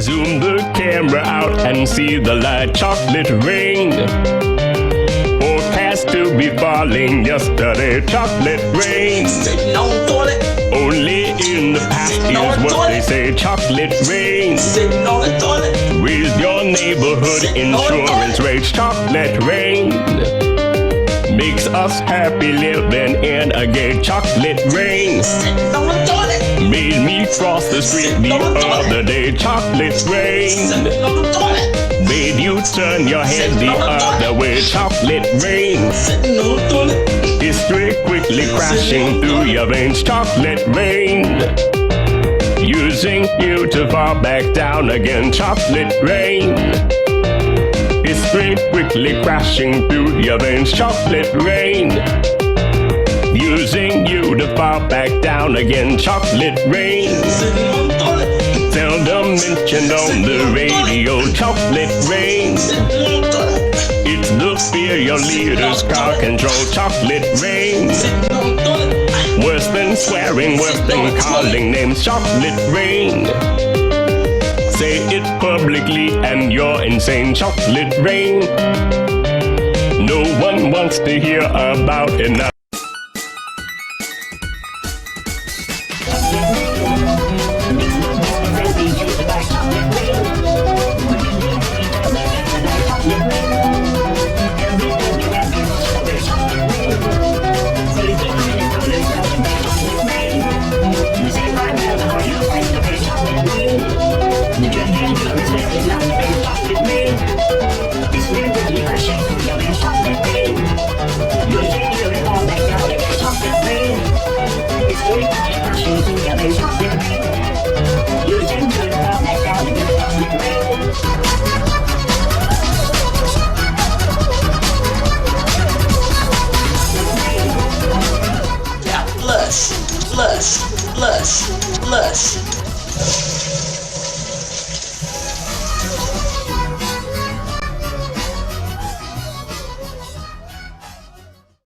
Zoom the camera out and see the light chocolate rain. Forecast to be falling yesterday, chocolate rain. Sitting on the toilet. Only in the past is what they say, chocolate rain. Sitting on the toilet. Raise your neighborhood insurance rates, chocolate rain. Makes us happy living in a gay chocolate rain. Sitting on the toilet. Made me cross the street the other day, chocolate rain. Sitting on the toilet. Made you turn your head the other way, chocolate rain. Sitting on the toilet. History quickly crashing through your veins, chocolate rain. Using you to fall back down again, chocolate rain. History quickly crashing through your veins, chocolate rain. Using you to fall back down again, chocolate rain. Sitting on the toilet. Seldom mentioned on the radio, chocolate rain. Sitting on the toilet. It's the fear your leaders can't control, chocolate rain. Sitting on the toilet. Worse than swearing, worse than calling names, chocolate rain. Say it publicly and you're insane, chocolate rain. No one wants to hear about it now. Flush, flush, flush, flush.